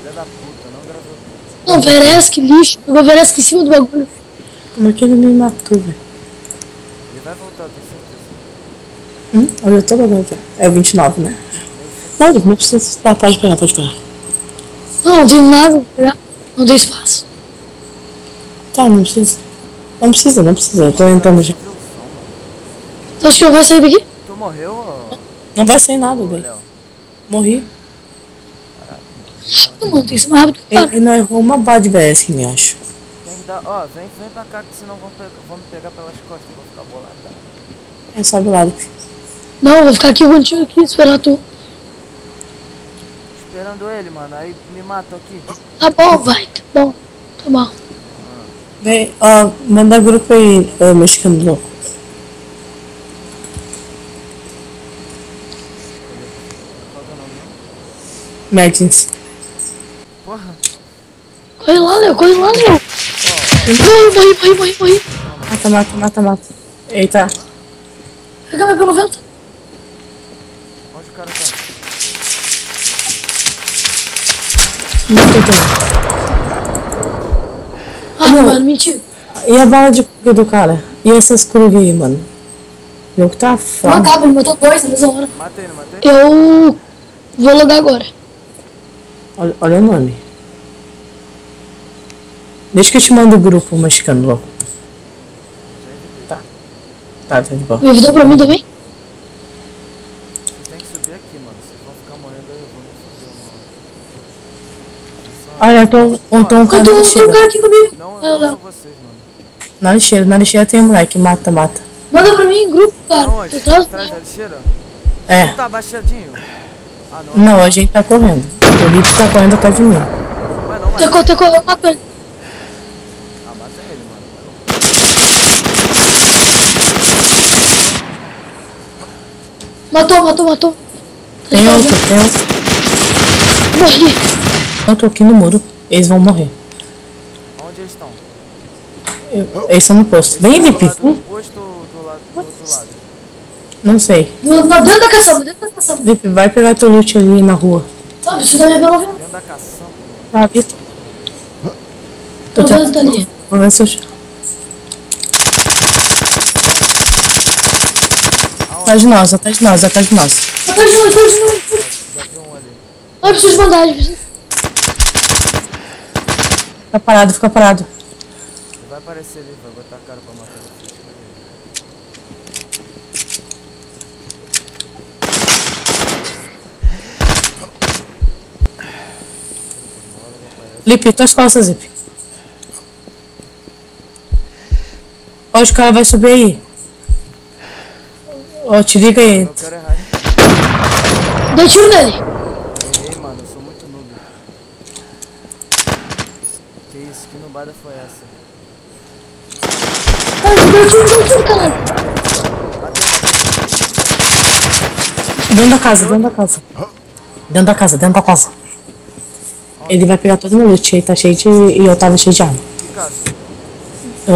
Filha da puta, não gravou tudo. Não, Veresk, lixo. Jogou Veresk em cima do bagulho. Como é que ele me matou, velho? Ele vai voltar, tenho certeza. Olha, eu tô bagulho já. É 29, né? Não precisa. Tá, pode pegar, pode pegar. Não tem nada pra pegar. Não tem espaço. Tá, não precisa. Não precisa. Eu tô entrando já. Viu o som, mano? Tu acha que eu vou sair daqui? Tu morreu, ó? Não vai sair nada, velho. Léo? Morri. Não, mano, tem que ser mais rápido que Ele não errou uma bad VS, me acho. Tem que dar, ó, vem pra cá que senão vão me pegar pelas costas, eu vou ficar bolado. É só do lado. Não, eu vou ficar aqui contigo aqui, esperar tu. Esperando ele, mano, aí me matam aqui. Tá bom, vai, tá bom. Tá bom. Vem, ó, manda grupo aí, mexicano louco. Qual que é o nome? Mertens. Porra. Corre lá, Léo, corre lá, Léo. Morri. Mata. Eita. Pega meu pelo vento. Onde o cara tá? Matou também. Ah, mano, mentira. E a bala de cuca do cara? E essas corujas aí, mano? O jogo tá Não foda. acaba, ele matou dois na mesma hora. Matei, não matei? Eu vou logar agora. Olha o nome. Deixa que eu te mando o grupo mexicano louco. Tá de boa. Me avisou pra mim também? Você tem que subir aqui, mano. Vocês vão ficar morrendo aí, eu vou me subir, mano. Olha, eu tô um cara na Tem um lixeira. cara aqui comigo. Não Olha lá. sou vocês, mano. Na lixeira tem um moleque, mata. Manda pra mim em grupo, cara. Aonde? Tu traz Atrás da lixeira? É. Tu tá abaixadinho? Ah, não. Não, a gente tá correndo. O Lipe tá correndo atrás de mim. Vai não, mano. Tecou, eu mato ele. Ah, mata ele, mano. Matou. Tem outro. Morri. Eu tô aqui no muro. Eles vão morrer. Onde eles estão? Eles são no posto. Vem, Do Lipe. lado do posto ou do outro lado? Não sei. Dentro da caçamba, Lipe, vai pegar teu loot ali na rua. Sabe, preciso da minha pelo vento. Dentro da caçamba, mano. Ah, Vitor. Tô vendo tá ali. Vou ver se eu... Atrás de nós. Atrás de nós. Já vi um ali. Ai, preciso de bandagem. Fica parado. Ele vai aparecer ali, vai botar a cara pra matar você. Lipe, tuas costas, Lipe. Ó, os caras vai subir aí. Ó, te liga aí. Eu quero errar, hein? Dei tiro nele. Errei, mano, eu sou muito noob. Que isso, que nubada foi essa? Ai, deu tiro, caralho. Dentro da casa. Ele vai pegar todo o loot aí, tá cheio de... E eu tava cheio de arma. Que caso?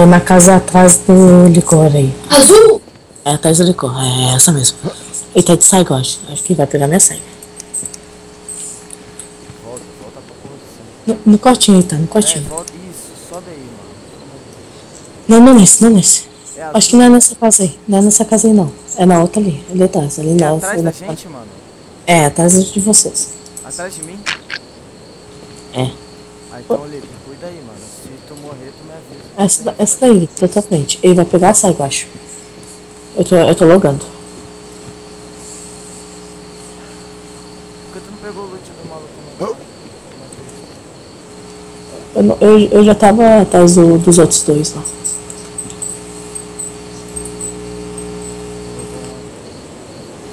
Na casa atrás do licor aí. Azul? É, atrás do licor, é essa mesmo. Ele tá de saiga, eu acho. Acho que vai pegar minha saiga. Volta pra posição. No cortinho aí, tá, no cortinho. Volta, isso, sobe aí, mano. Não nesse. É Acho que não é nessa casa aí. Não é nessa casa aí, não. É na outra ali. Ali atrás. Ali na atrás da gente, mano? É, atrás de vocês. Atrás de mim? É. Ah, então, Lipe, cuida aí, mano. Se tu morrer, tu me avisa. Essa daí, pra tua frente. Ele vai pegar a saiga, eu acho. Eu tô logando. Por que tu não pegou o loot do maluco, não? Eu já tava atrás dos outros dois lá.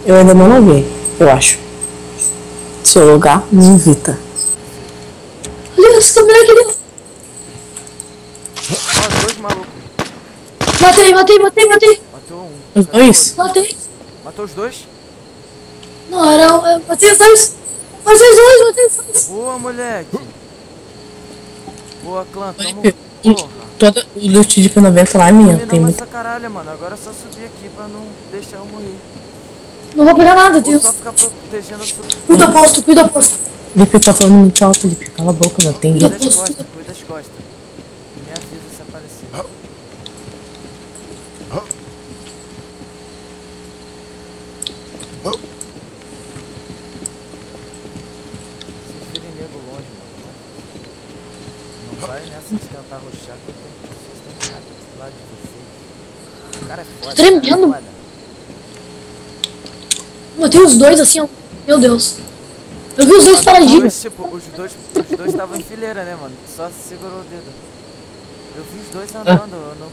Eu ainda não loguei, eu acho. Se eu logar, me invita. Olha esse moleque ali. Ó, dois malucos. Matei. Matou um. Os dois? Matei. Matou os dois? Não, era... Matei os dois. Matei os dois. Boa, moleque. Boa, clã, tamo... Porra. Porra. O loot de P90 lá é minha. Tem Dominamos muito. essa caralho, mano. Agora é só subir aqui pra não deixar eu morrer. Não vou pegar nada, Ou Deus. só ficar protegendo a sua... Cuida posto. Felipe tá falando muito alto, Felipe. Cala a boca, não tem Cuida jeito. das costas, cuida das costas. Me avisa se aparecer. Vocês virem nego longe, mano. Não vai nessa de tentar rushar, que vocês têm que ficar do lado de vocês. O cara é foda. Tremendo. Cara é foda. Eu tenho os dois assim, ó. Meu Deus. Eu vi os dois paradinhos. Mas, tipo, os dois estavam em fileira, né, mano? Só segurou o dedo. Eu vi os dois andando, eu não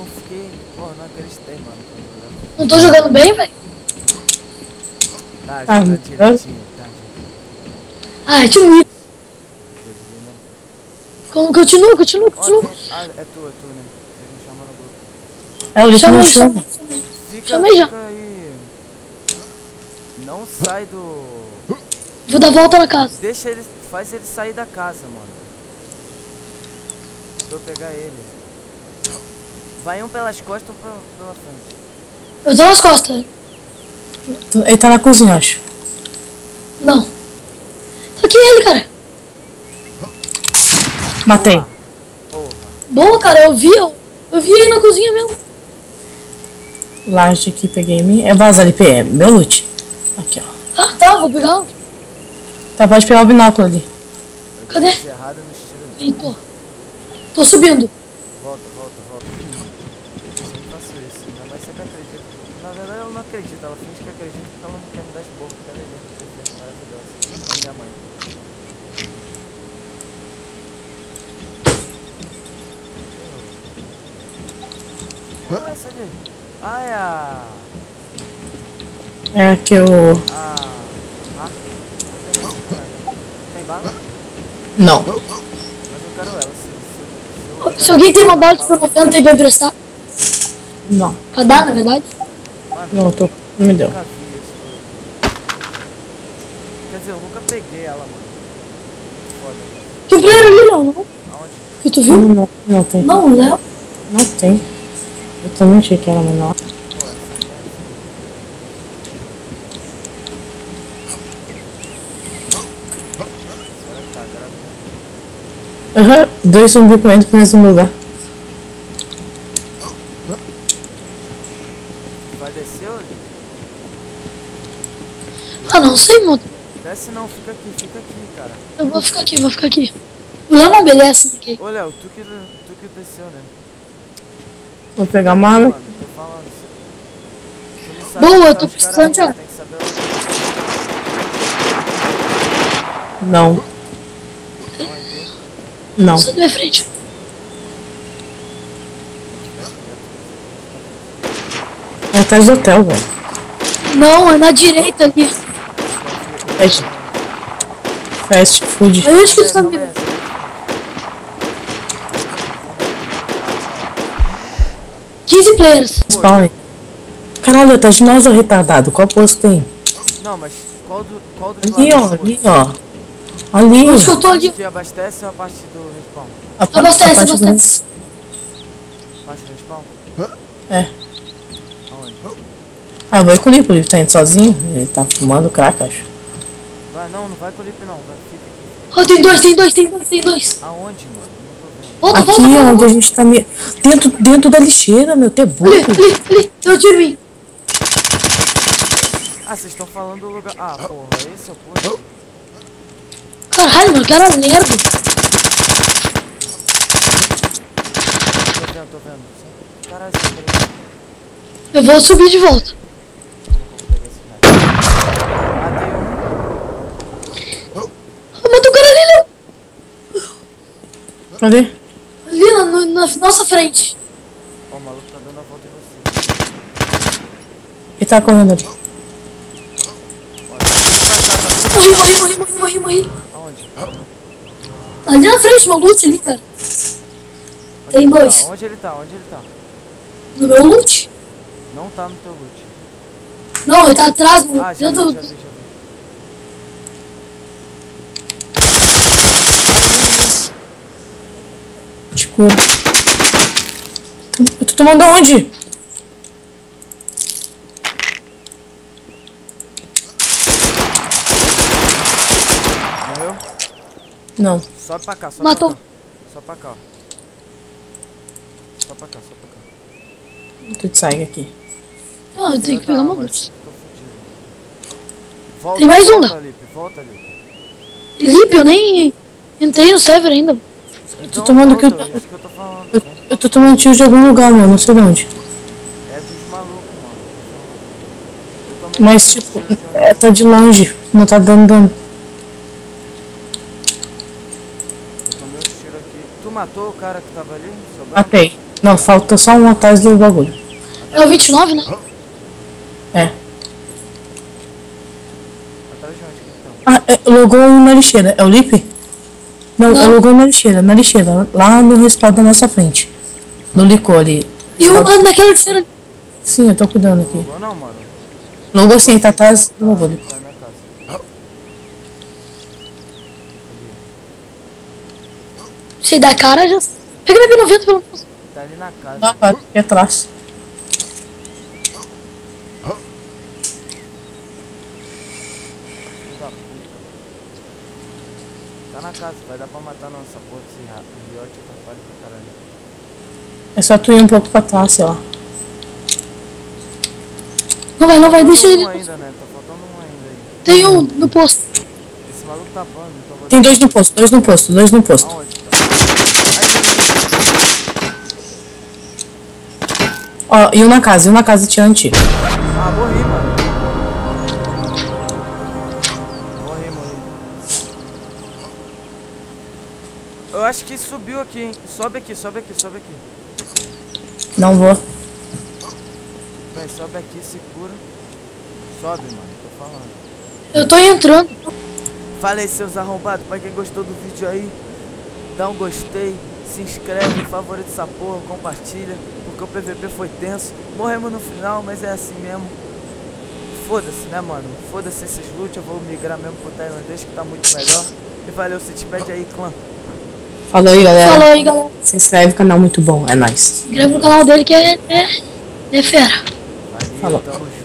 fiquei, pô, não acreditei, mano. Não tô jogando bem, velho. Tá, jogando direitinho, tá, gente. Ah, é time. Continua. Ó, ah, é tu, né? Vocês me chamam no grupo. É, o Chama não aí, chama. Chamei já. Fica aí. Não sai do... Vou dar volta na casa. Deixa ele, faz ele sair da casa, mano. Pra eu pegar ele. Vai um pelas costas ou pela frente. Eu tô nas costas. Ele tá na cozinha, acho. Não. Tá aqui ele, cara. Matei. Porra. Boa, cara. Eu vi ele na cozinha mesmo. Laje aqui, peguei mim. É vaza ali, PM. Meu loot. Aqui, ó. Ah, tá. Vou pegar. Tá, pode pegar o binóculo ali. Cadê? Fiz errado no estilo. Eita. Tô subindo. Volta. Eu sempre faço isso, ainda mais você que acredita. Na verdade ela não acredita, ela finge que acredita porque ela não quer me dar esporro, porque ela é linda, maravilhosa. É minha mãe. Qual é essa ali? Ah, é a... É que eu... Tem bala? Não. Mas eu quero ela, Se alguém tem uma bala de propaganda, tem pra emprestar. Não. Pra dar, na verdade. Não, tô... Não me deu. nunca vi isso. Quer dizer, eu nunca peguei ela, mano. Foda. Que player ali, não? Aonde? Que tu viu? Não tem. Não, Léo. Não tem. Eu também achei que era menor. Pô, essa será que tá grávida? Aham. 2 zumbi correndo pro mesmo lugar. Vai descer ou... Ah, não sei, mano. Desce não, fica aqui, cara. Eu vou ficar aqui. O Léo não obedece aqui. Ô Léo, tu que desceu, né? Vou pegar uma arma. Mano, tô falando. Tu não sabe Boa, matar eu tô os caras precisando já. não, tem que saber Não. onde. Não. Só na minha frente. É atrás do hotel, velho. Não, é na direita ali. Fast food. Eu acho que eles estão me... 15 players. Spawn. Caralho, tá de nós, ô retardado. Qual posto tem? Não, mas qual dos Ali, ó. lados Ali, ó. Ali. Acho que eu tô ali. que abastece ou a parte do respawn? Abastece. Parte do respawn? É. Aonde? Ah, vai com o Lipo. Ele tá indo sozinho. Ele tá fumando crack, acho. Vai, não vai com o Lip não. Vai, fica aqui. Oh, tem dois. Aonde, mano? Não tô vendo. Volta. Aqui, onde a gente tá... Dentro da lixeira, meu. Tem burro. Ali. Eu tiro em mim. Ah, vocês estão falando do lugar... Ah, porra, esse é o posto. Caralho, mano, cara lerdo. Tô vendo. Caralho, você pegou. Eu vou subir de volta. Matei um. Ah, mata o cara ali, Léo. Cadê? Ali na nossa frente. Ó, o maluco tá dando a volta em você. Ele tá correndo ali. Morri. Aonde? Ali na frente, uma loot ali, cara. Tem dois. Onde ele tá? No meu loot? Não tá no teu loot. Não, ele tá atrás, no Ah, já dentro vi. Escuro. Eu tô tomando aonde? Não. Sobe pra cá, sobe Matou. pra cá. Só pra cá, ó. Só pra cá, só pra cá. Tu sai aqui. Ah, eu tenho que pegar uma mas bolsa. tô fudido. Volta, Tem mais um, volta, né? Lipe, volta, Lipe. Felipe, eu nem entrei no server ainda. Então, tomando que eu volta, tô- isso que eu tô falando, né? Eu tô tomando tiro de algum lugar, mano. Não sei de onde. É dos malucos, mano. Eu também Mas, tô tipo, com tiro de tá de longe. Não tá dando dano. Eu tomei um tiro aqui. Tu matou o cara que tava ali? Sobrando? Matei. Não, falta só um atrás do bagulho. É o 29, né? É. Atrás de onde que então? Ah, logou um na lixeira. É o Lipe? Não, Não. logou na lixeira. Na lixeira. Lá no respaldo da nossa frente. No licor ali. E o mano daquela terceira. Sim, eu tô cuidando aqui. Logou não, mano? Logou sim, tá atrás do bagulho. Tá na minha casa. Se dá cara, já. Pega minha P90 pelo menos. Tá ali na casa. Não, cara, aqui atrás. Filho da puta. Tá na casa, vai dar pra matar não, essa porra desse riote atrapalha pra caralho. É só tu ir um pouco pra trás, sei lá. Não vai, deixa ele. Um ainda, né? Tá faltando um ainda aí. Tem um no posto. Esse maluco tá bando, então vou... Tem dois no posto, dois no posto, dois no posto. Aonde? Tá? Ó, e um na casa tirando tiro. Ah, morri, mano. Morri. Eu acho que subiu aqui, hein? Sobe aqui. Não vou. Vem, sobe aqui, segura. Sobe, mano, tô falando. Eu tô entrando. Fala aí, seus arrombados. Pra quem gostou do vídeo aí, dá um gostei, se inscreve, favorita essa porra, compartilha. Porque o PVP foi tenso. Morremos no final, mas é assim mesmo. Foda-se, né, mano? Foda-se esses loot. Eu vou migrar mesmo pro tailandês, que tá muito melhor. E valeu, se despede aí, clã. Falou aí, galera. Falou aí, galera. Se inscreve no canal, muito bom. É nóis. Inscreve no canal dele que é fera. Valeu, Falou. tamo junto.